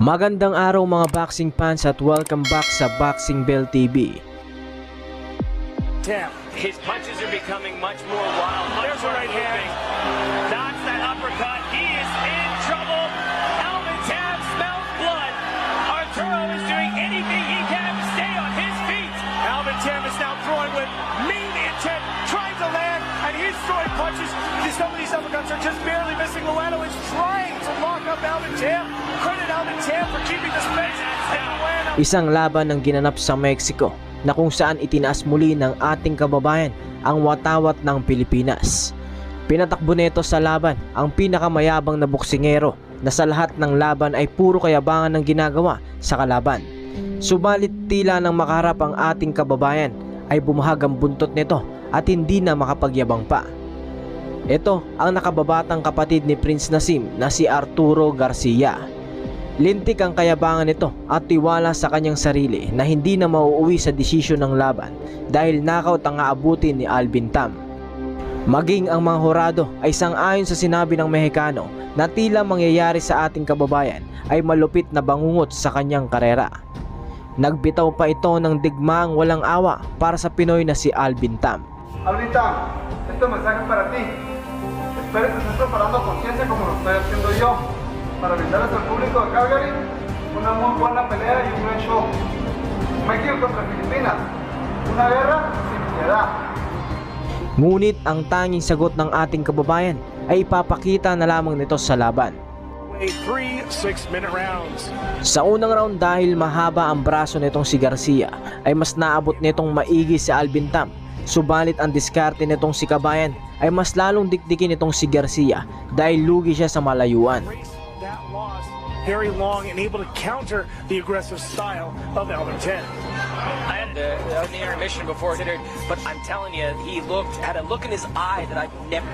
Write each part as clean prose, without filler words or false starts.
Magandang araw mga boxing fans at welcome back sa Boxing Bell TV. His punches are becoming much more wild. There's a right hand. That's that uppercut. He is in trouble. Alvin Tam smells blood. Arturo is doing anything he can to stay on his feet. Alvin Tam is now throwing with main intent, trying to land, and he's throwing punches. Some of these uppercuts are just barely missing. Lujano is trying to lock up Alvin Tam. Credit Alvin Tam for keeping the space. Isang laban ang ginanap sa Mexico na kung saan itinaas muli ng ating kababayan ang watawat ng Pilipinas. Pinatakbo nito sa laban ang pinakamayabang na boksingero na sa lahat ng laban ay puro kayabangan ng ginagawa sa kalaban. Subalit tila nang makaharap ang ating kababayan ay bumahag ang buntot nito at hindi na makapagyabang pa. Ito ang nakababatang kapatid ni Prince Nasim na si Arturo Garcia. Lintik ang kayabangan nito at tiwala sa kanyang sarili na hindi na mauuwi sa desisyon ng laban dahil knockout ang aabutin ni Alvin Tam. Maging ang mga hurado ay sang-ayon sa sinabi ng Mexicano na tila mangyayari sa ating kababayan ay malupit na bangungot sa kanyang karera. Nagbitaw pa ito ng digmaang walang awa para sa Pinoy na si Alvin Tam. Alvin Tam, este mensaje para ti. Espero que estés preparando conciencia como lo estoy haciendo yo, para brindarles al público de Calgary una muy buena pelea y un buen show. México contra Filipinas, una guerra sin piedad. Ngunit ang tanging sagot ng ating kababayan ay ipapakita na lamang nito sa laban. 3 6-minute rounds. Sa unang round dahil mahaba ang braso nitong si Garcia ay mas naabot nitong maigi si Alvin Tam. Subalit ang diskarte nitong si Kabayan ay mas lalong dikdikin itong si Garcia dahil lugi siya sa malayuan. Very long and able to counter the aggressive style of Alvin Tam. I had the intermission before considered, but I'm telling you, he had a look in his eye that I've never.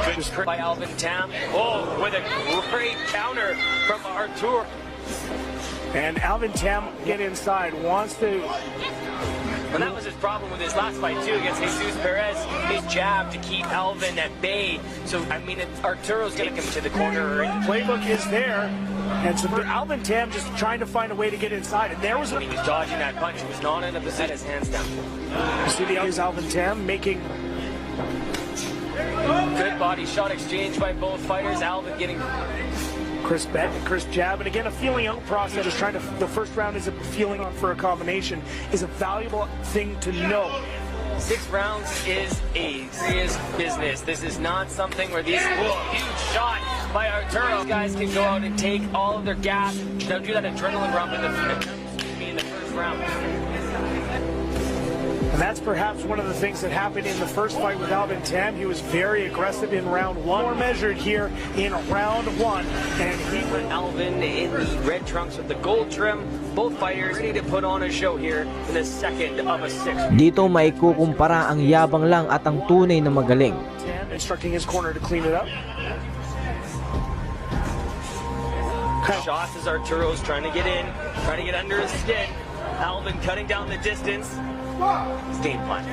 Good by Alvin Tam. Oh, with a great counter from Arturo. And Alvin Tam get inside, wants to. And that was his problem with his last fight too against Jesus Perez. His jab to keep Alvin at bay. So I mean, Arturo's taking him to the corner. Playbook is there, and so Alvin Tam just trying to find a way to get inside. And there was when he was dodging that punch. He was not in a position. His hands down. You see the Alvin Tam making good body shot exchange by both fighters. Alvin getting. Chris jab, and again a feeling out process. Just trying to. The first round is a feeling for a combination is a valuable thing to know. 6 rounds is a serious business. This is not something where these huge shot by Arturo. These guys can go out and take all of their gas. They'll do that adrenaline rump in the first round. And that's perhaps one of the things that happened in the first fight with Alvin Tam. He was very aggressive in round 1. More measured here in round 1. And he went Alvin in the red trunks with the gold trim. Both fighters ready to put on a show here in the second of a 6. Dito may kukumpara ang yabang lang at ang tunay na magaling. Tam instructing his corner to clean it up. Shots as Arturo's trying to get in, trying to get under his skin. Alvin cutting down the distance. His game plan.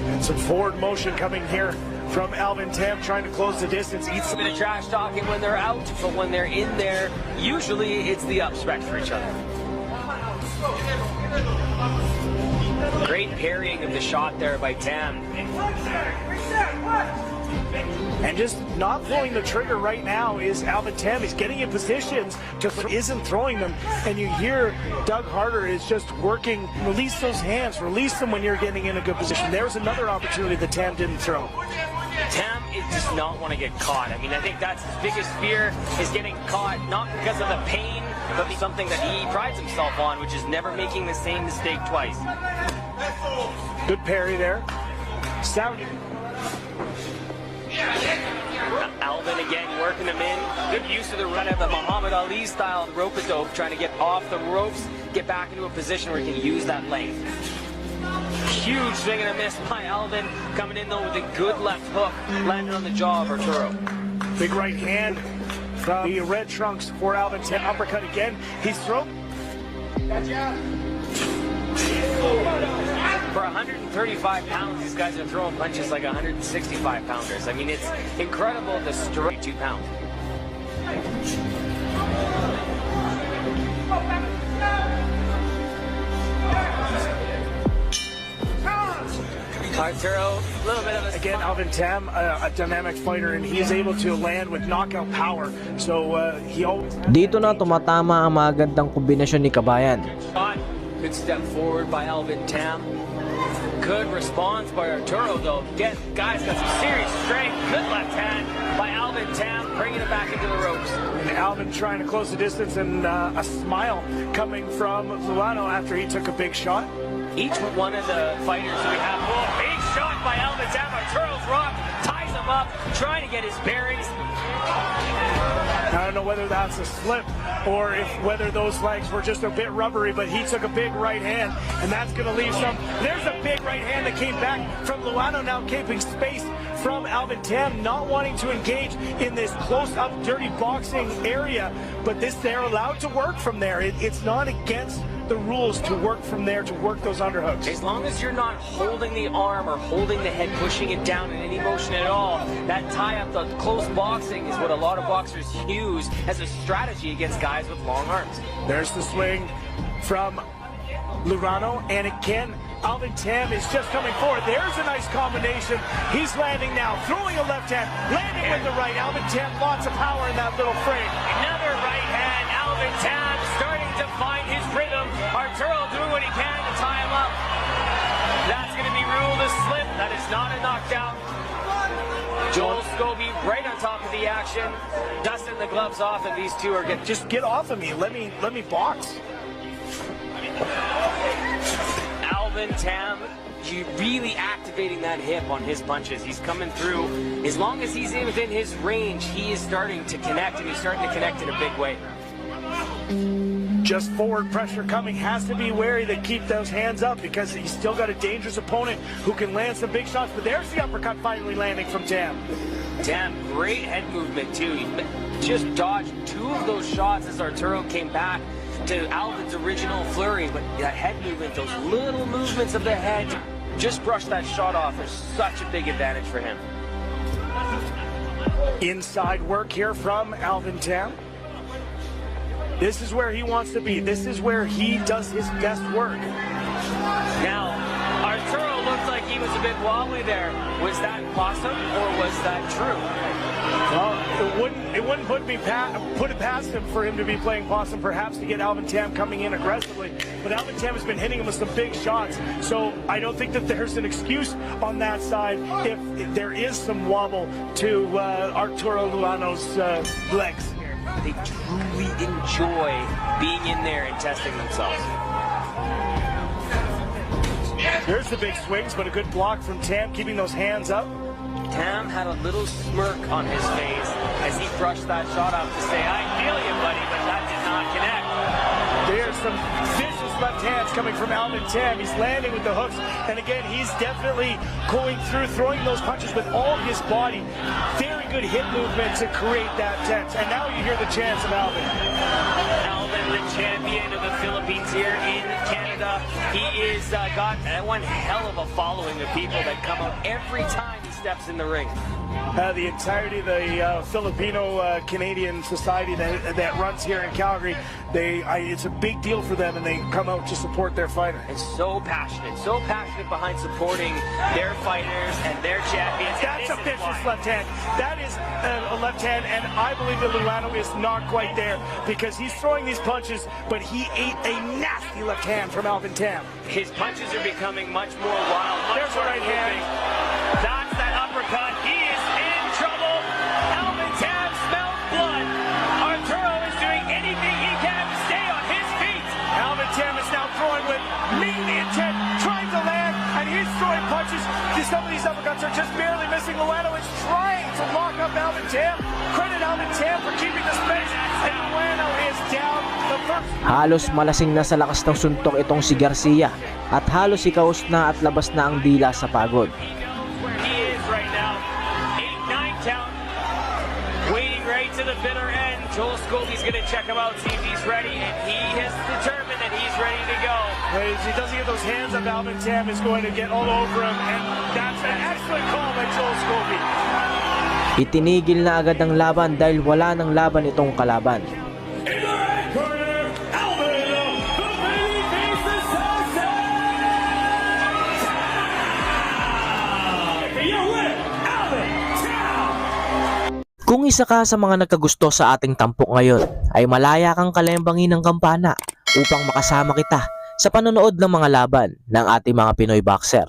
And some forward motion coming here from Alvin Tam, trying to close the distance. Eats a bit of trash talking when they're out, but when they're in there, usually it's the respect for each other. Great parrying of the shot there by Tam. And just not pulling the trigger right now is Alvin Tam. He's getting in positions to isn't throwing them, and you hear Doug Harder is just working. Release those hands, release them when you're getting in a good position. There's another opportunity that Tam didn't throw. Tam does not want to get caught. I mean, I think that's his biggest fear is getting caught, not because of the pain, but something that he prides himself on, which is never making the same mistake twice. Good parry there. Sounding. Alvin again working him in. Good use of the run of the Muhammad Ali style rope-a-dope, trying to get off the ropes, get back into a position where he can use that length. Huge swing and a miss by Alvin, coming in though with a good left hook, landing on the jaw of Arturo. Big right hand from the red trunks for Alvin. Uppercut again. He's thrown. For 135 pounds, these guys are throwing punches like 165 pounders. I mean, it's incredible to strike 2 pounds. Arturo, a little bit of a Again, Alvin Tam, a dynamic fighter, and he's able to land with knockout power. So he always. Dito na tumatama ang magandang kombinasyon ni Kabayan. shot. Good step forward by Alvin Tam. Good response by Arturo, though. Again, guys got some serious strength. Good left hand by Alvin Tam, bringing it back into the ropes. And Alvin trying to close the distance, and a smile coming from Lujano after he took a big shot. Each one of the fighters we have. Oh, big shot by Alvin Tam. Arturo's rock ties him up, trying to get his bearings. I don't know whether that's a slip or if whether those legs were just a bit rubbery, but he took a big right hand, and that's going to leave some. There's a big right hand that came back from Lujano, now keeping space from Alvin Tam, not wanting to engage in this close-up dirty boxing area, but they're allowed to work from there. It's not against the rules to work from there, to work those underhooks. As long as you're not holding the arm or holding the head, pushing it down in any motion at all, that tie-up, the close boxing is what a lot of boxers use as a strategy against guys with long arms. There's the swing from Lujano, and again, Alvin Tam is just coming forward. There's a nice combination. He's landing now, throwing a left hand, landing with the right. Alvin Tam, lots of power in that little frame. Another right hand. Alvin Tam starting to find his rhythm. Arturo doing what he can to tie him up. That's going to be ruled a slip. That is not a knockdown. Joel Scobie right on top of the action, dusting the gloves off, and these two are getting. Just get off of me. Let me box. Alvin Tam, you really activating that hip on his punches. He's coming through. As long as he's within his range, he is starting to connect, and he's starting to connect in a big way. Just forward pressure coming. Has to be wary to keep those hands up because he's still got a dangerous opponent who can land some big shots. But there's the uppercut finally landing from Tam. Tam, great head movement too. He just dodged two of those shots as Arturo came back to Alvin's original flurry. But that head movement, those little movements of the head, just brushed that shot off. There's such a big advantage for him. Inside work here from Alvin Tam. This is where he wants to be. This is where he does his best work. Now, Arturo looked like he was a bit wobbly there. Was that possum or was that true? Well, it wouldn't put it past him for him to be playing possum, perhaps to get Alvin Tam coming in aggressively. But Alvin Tam has been hitting him with some big shots, so I don't think that there's an excuse on that side if there is some wobble to Arturo Lujano's legs. They truly enjoy being in there and testing themselves. There's the big swings, but a good block from Tam, keeping those hands up. Tam had a little smirk on his face as he brushed that shot off to say, I feel you, buddy, but that did not connect. There's some vicious left hands coming from Alvin Tam. He's landing with the hooks, and again, he's definitely going through, throwing those punches with all his body. Very good hip movement to create that tense. And now you hear the chants of Alvin. Alvin, the champion of the Philippines here in Canada. He is got one hell of a following of people that come out every time he steps in the ring. The entirety of the Filipino-Canadian society that runs here in Calgary, it's a big deal for them, and they come out to support their fighter. And so passionate behind supporting their fighters and their champions. That's a vicious left hand. That is a left hand, and I believe that Lujano is not quite there because he's throwing these punches, but he ate a nasty left hand from Alvin Tam. His punches are becoming much more wild. There's a right hand. That's that uppercut. He is in trouble. Alvin Tam smells blood. Arturo is doing anything he can to stay on his feet. Alvin Tam is now throwing with mainly intent, trying to land, and he's throwing punches. Some of these uppercuts are just barely missing. Lujano is trying to lock up Alvin Tam. Credit Alvin Tam for keeping the space, and Lujano is down the first. Halos malasing na sa lakas ng suntok itong si Garcia at halos ikaos na at labas na ang dila sa pagod. Where he is right now, 8-9 count, waiting right to the bitter end. Joel Scobie's going to check him out, see if he's ready, and he has determined that he's ready to go. As he doesn't get those hands up, Alvin Tam is going to get all over him, and that's an excellent call by Joel Scobie. Itinigil na agad ang laban dahil wala ng laban itong kalaban. Alvin Kung isa ka sa mga nagkagusto sa ating tampok ngayon, ay malaya kang kalimbangin ng kampana upang makasama kita sa panonood ng mga laban ng ating mga Pinoy boxer.